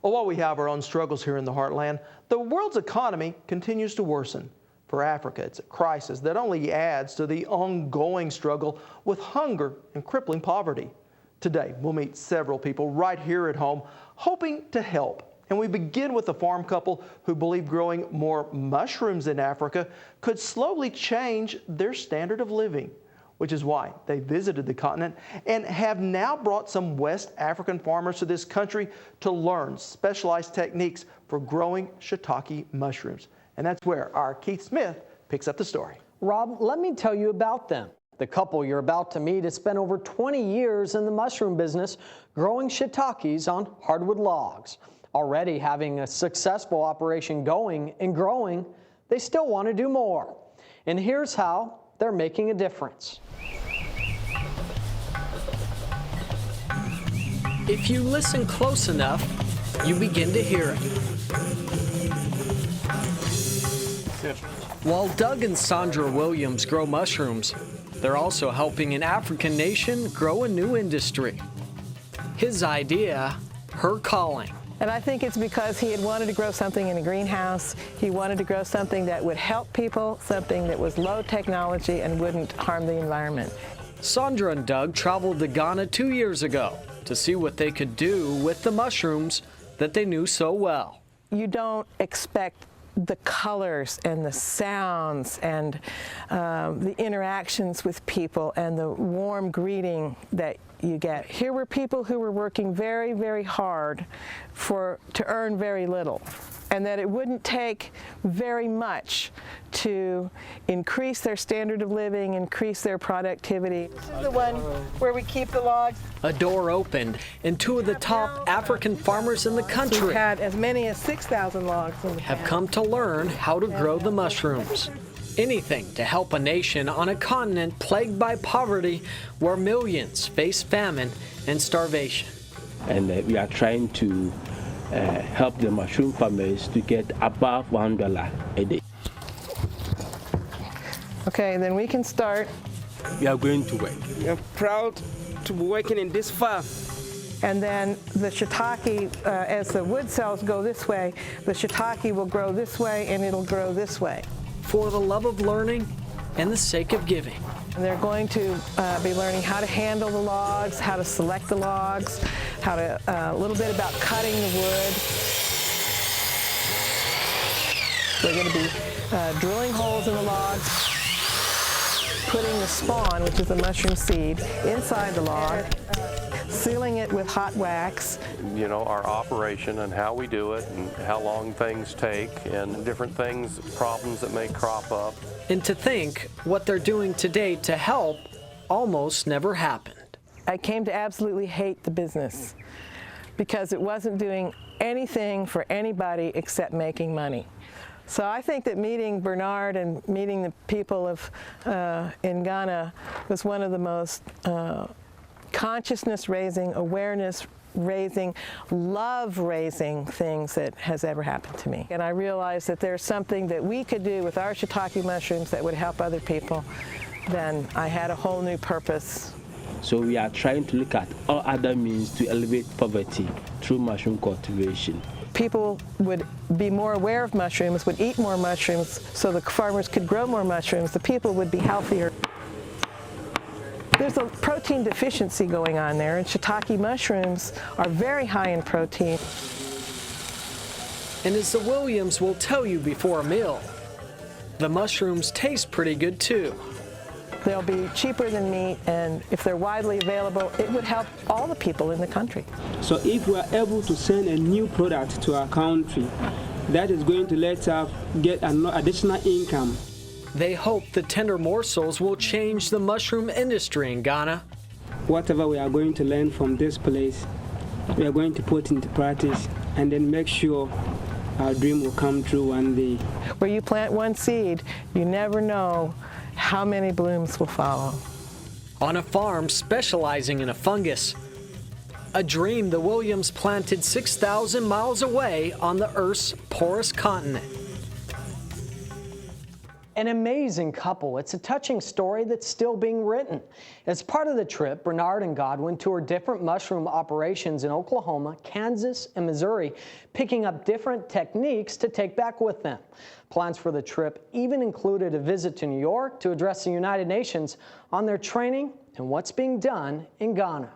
Well, while we have our own struggles here in the heartland, the world's economy continues to worsen. For Africa, it's a crisis that only adds to the ongoing struggle with hunger and crippling poverty. Today, we'll meet several people right here at home hoping to help. And we begin with a farm couple who believe growing more mushrooms in Africa could slowly change their standard of living, which is why they visited the continent and have now brought some West African farmers to this country to learn specialized techniques for growing shiitake mushrooms. And that's where our Keith Smith picks up the story. Rob, let me tell you about them. The couple you're about to meet has spent over 20 years in the mushroom business growing shiitakes on hardwood logs. Already having a successful operation going and growing, they still want to do more. And here's how they're making a difference. If you listen close enough, you begin to hear it. While Doug and Sandra Williams grow mushrooms, they're also helping an African nation grow a new industry. His idea, her calling. And I think it's because he had wanted to grow something in a greenhouse. He wanted to grow something that would help people, something that was low technology and wouldn't harm the environment. Sandra and Doug traveled to Ghana 2 years ago to see what they could do with the mushrooms that they knew so well. You don't expect the colors and the sounds and the interactions with people and the warm greeting that you get. Here were people who were working very, very hard to earn very little, and that it wouldn't take very much to increase their standard of living, increase their productivity. This is the one where we keep the logs. A door opened, and two of the top African farmers in the country We've had as many as 6,000 logs in the have past. come to learn how to grow the mushrooms. Anything to help a nation on a continent plagued by poverty where millions face famine and starvation. And we are trying to help the mushroom farmers to get above $1 a day. Okay, then we can start. We are going to work. We are proud to be working in this farm. And then the shiitake, as the wood cells go this way, the shiitake will grow this way and it'll grow this way. For the love of learning and the sake of giving. And they're going to be learning how to handle the logs, how to select the logs, how to, a little bit about cutting the wood. They're going to be drilling holes in the logs, putting the spawn, which is the mushroom seed, inside the log, sealing it with hot wax. You know, our operation and how we do it and how long things take and different things, problems that may crop up. And to think what they're doing today to help almost never happened. I came to absolutely hate the business because it wasn't doing anything for anybody except making money. So I think that meeting Bernard and meeting the people of in Ghana was one of the most consciousness-raising, awareness-raising, love-raising things that has ever happened to me. And I realized that there's something that we could do with our shiitake mushrooms that would help other people. Then I had a whole new purpose. So we are trying to look at all other means to alleviate poverty through mushroom cultivation. People would be more aware of mushrooms, would eat more mushrooms, so the farmers could grow more mushrooms. The people would be healthier. There's a protein deficiency going on there, and shiitake mushrooms are very high in protein. And as the Williams will tell you before a meal, the mushrooms taste pretty good too. They'll be cheaper than meat, and if they're widely available, it would help all the people in the country. So if we are able to send a new product to our country, that is going to let us get an additional income. They hope the tender morsels will change the mushroom industry in Ghana. Whatever we are going to learn from this place, we are going to put into practice and then make sure our dream will come true one day. Where you plant one seed, you never know how many blooms will follow. On a farm specializing in a fungus, a dream the Williams planted 6,000 miles away on the Earth's porous continent. An amazing couple. It's a touching story that's still being written. As part of the trip, Bernard and Godwin toured different mushroom operations in Oklahoma, Kansas, and Missouri, picking up different techniques to take back with them. Plans for the trip even included a visit to New York to address the United Nations on their training and what's being done in Ghana.